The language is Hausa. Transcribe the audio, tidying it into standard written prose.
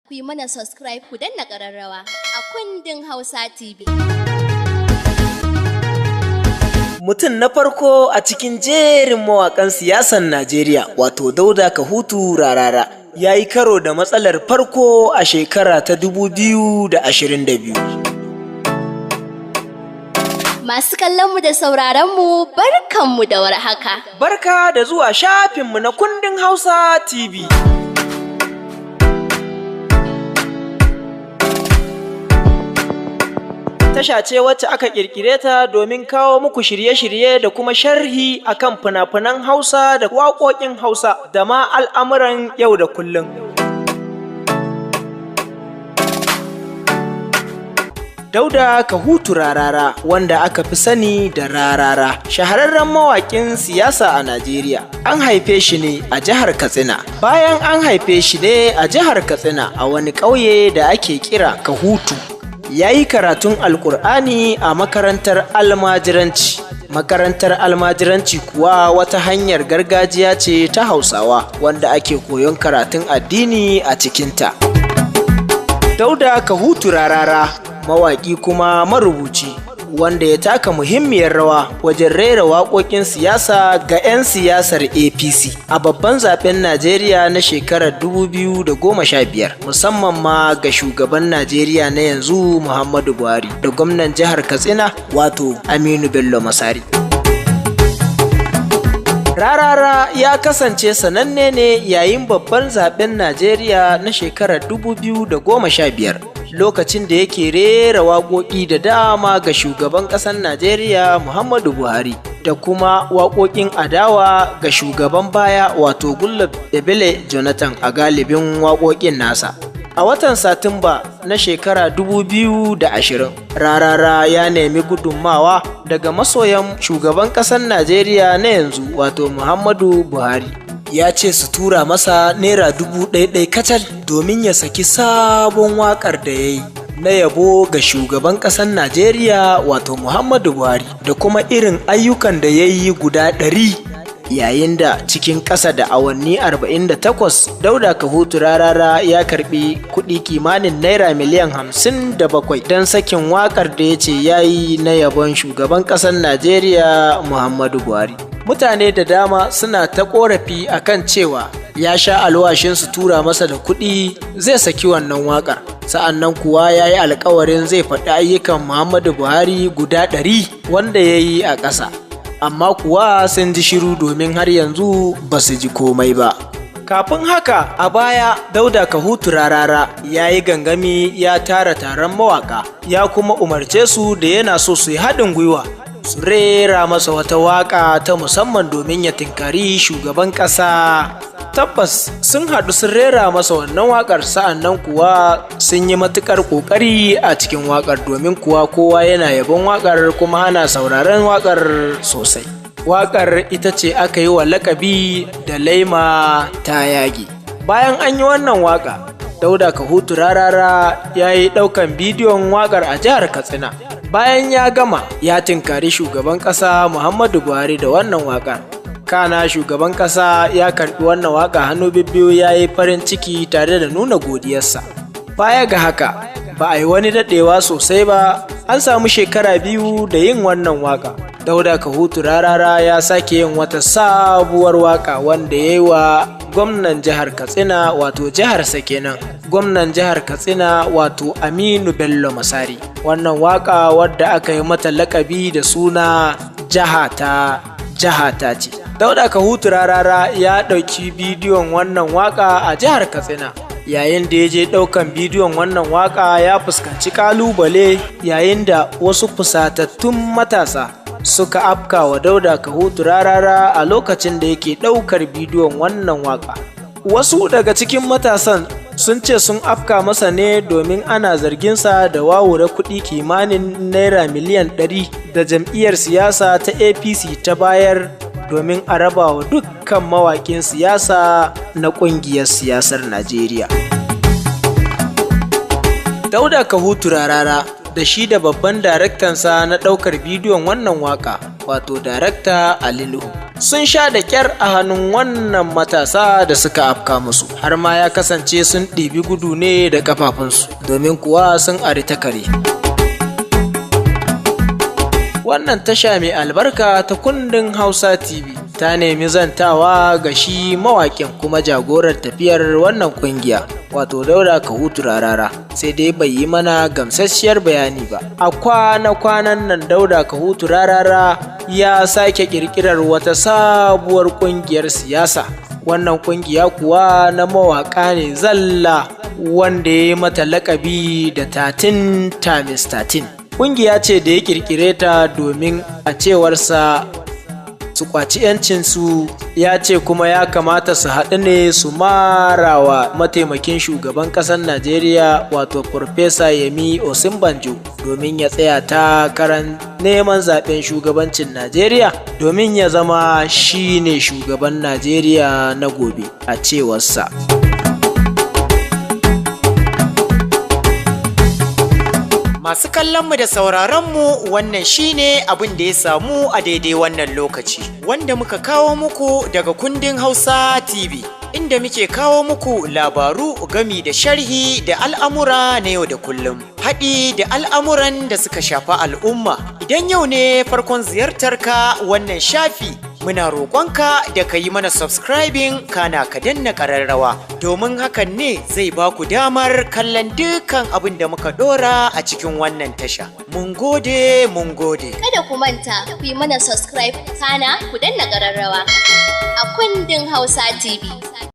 Ku yi mana subscribe ku danna ƙararrawa a kundin Hausa TV. Mutum na farko a cikin jerin mawaƙan siyasar Najeriya wato Dauda Kahutu Rarara ya yi karo da matsalar farko a shekara ta 2022. Masu kallonmu da sauraronmu barkanmu da warhaka. Barka da zuwa shafinmu na kundin Hausa TV. Tasha ce wacce aka ƙirƙire ta domin kawo muku shirye-shirye da kuma sharhi akan fina-finan Hausa da waƙoƙin Hausa da ma al'amuran yau da kullum. Dauda Kahutu Rarara, wanda aka fi sani da Rarara, shahararren mawaƙin siyasa a Najeriya. An haife shi ne a jihar Katsina. Bayan an haife shi ne a jihar Katsina a wani ƙauye da ake kira Kahutu. Ya yi karatun Alƙur'ani a makarantar almajiranci. Makarantar almajiranci kuwa wata hanyar gargajiya ce ta Hausawa wanda ake koyon karatun addini a cikinta. Dauda Kahutu Rarara, mawaƙi kuma marubuci, wanda ya taka muhimmiyar rawa wajen rera waƙoƙin siyasa ga 'yan siyasar APC a babban zaben Najeriya na shekarar 2015, musamman ma ga shugaban Najeriya na yanzu Muhammadu Buhari da gwamnan jihar Katsina wato Aminu Bello Masari. Rarara ya kasance sananne ne yayin babban zaben Najeriya na shekarar 2015. Lokacin da yake rera waƙoƙi da dama ga shugaban ƙasar Najeriya Muhammadu Buhari da kuma waƙoƙin adawa ga shugaban baya wato Goodluck Ebele Jonathan a galibin waƙoƙin nasa. A watan Satumba na shekara 2020, Rarara ya nemi gudunmawa daga masoyan shugaban ƙasar Najeriya na yanzu wato Muhammadu Buhari. Ya ce su tura masa naira 1,000 kacal domin ya saki sabon waƙar da ya yi na yabo ga shugaban ƙasar Najeriya wato Muhammadu Buhari da kuma irin ayyukan da ya yi guda 100. Yayin da cikin ƙasa da awanni 48 Dauda Kahutu Rarara ya karɓi kuɗi kimanin naira miliyan 57 don sakin waƙar da ya ce ya yi na yabon shugaban ƙasar Najeriya Muhammadu Buhari. Mutane da dama suna ta ƙorafi akan cewa ya sha alwashin su tura masa da kuɗi zai saki wannan waƙar. Sa'annan kuwa ya yi alkawarin zai faɗi ayyukan Muhammadu Buhari guda 100 wanda ya yi a ƙasa. Amma kuwa sun ji shiru domin har yanzu ba su ji komai ba. Kafin haka a baya Dauda Kahutu Rarara ya yi gangami ya tara taron mawaƙa ya kuma umarce su da yana so su yi haɗin gwiwa su rera masa wata waƙa ta musamman domin ya tinkari shugaban ƙasa. Tabbas sun haɗu sun rera masa wannan waƙar, sa'annan kuwa sun yi matuƙar ƙoƙari a cikin waƙar domin kuwa kowa yana yabon waƙar kuma ana sauraron waƙar sosai. Waƙar ita ce aka yi wa laƙabi da Laima ta yage. Bayan an yi wannan waƙa, Dauda Kahutu Rarara ya yi ɗaukan bidiyon waƙar a jihar Katsina. Bayan ya gama ya tinkari shugaban ƙasa Muhammadu Buhari da wannan waƙar. Kana shugaban ƙasa ya karɓi wannan waƙa hannu bibbiyu ya yi farin ciki tare da nuna godiyarsa. Baya ga haka ba a yi wani daɗewa sosai ba, an samu shekara 2 da yin wannan waƙa. Dauda Kahutu Rarara ya sake yin wata sabuwar waƙa wanda ya yi wa gwamnan jihar Katsina wato jiharsa kenan. Gwamnan jihar Katsina wato Aminu Bello Masari. Wannan waƙa wadda aka yi mata laƙabi da suna jahata ce. Dauda Kahutu Rarara ya ɗauki bidiyon wannan waƙa a jihar Katsina. Yayin da ya je ɗaukan bidiyon wannan waƙa ya fuskanci ƙalubale yayin da wasu fusatattun matasa suka afka wa Dauda Kahutu Rarara a lokacin da yake ɗaukar bidiyon wannan waƙa. Wasu daga cikin matasan sun ce sun afka masa ne domin ana zarginsa da wawure kuɗi kimanin naira miliyan 100 da jam'iyyar siyasa ta APC ta bayar domin a raba wa dukkan mawaƙin siyasa na ƙungiyar siyasar Najeriya. Dauda Kahutu Rarara da shi da babban daraktansa na ɗaukar bidiyon wannan waƙa wato darakta Ali Nuhu sun sha da ƙyar a hannun wannan matasa da suka afka musu, har ma ya kasance sun ɗibi gudu ne da ƙafafunsu domin kuwa sun ari ta kare. Wannan tasha mai albarka ta kundin Hausa TV ta nemi zantawa ga shi mawaƙin kuma jagorar tafiyar wannan ƙungiya, wato Dauda Kahutu Rarara, sai dai bai yi mana gamsasshiyar bayani ba. A kwana-kwanan nan Dauda Kahutu Rarara ya sake ƙirƙirar wata sabuwar ƙungiyar siyasa. Wannan ƙungiya kuwa na mawaƙa ne zalla, wanda ya yi mata laƙabi da 13x13. Ƙungiya ce da ya ƙirƙire ta domin a cewarsa su kwaci 'yancinsu, ya ce kuma ya kamata su haɗu ne su marawa mataimakin shugaban ƙasar Najeriya wato Farfesa Yemi Osinbajo domin ya tsaya takarar neman zaɓen shugabancin Najeriya domin ya zama shi ne shugaban Najeriya na gobe a cewarsa. Masu kallonmu da sauraronmu, wannan shine abin da ya samu a daidai wannan lokaci, wanda muka kawo muku daga kundin Hausa TV, inda muke kawo muku labaru gami da sharhi da al'amura na yau da kullum, haɗi da al'amuran da suka shafa al'umma. Idan yau ne farkon ziyartarka wannan shafi, muna roƙonka da ka yi mana subscribing kana ka danna ƙararrawa, domin hakan ne zai ba ku damar kallon dukkan abin da muka ɗora a cikin wannan tasha. Mun gode, mun gode. Kada ku manta ku yi mana subscribe kana ku danna ƙararrawa a kundin Hausa TV.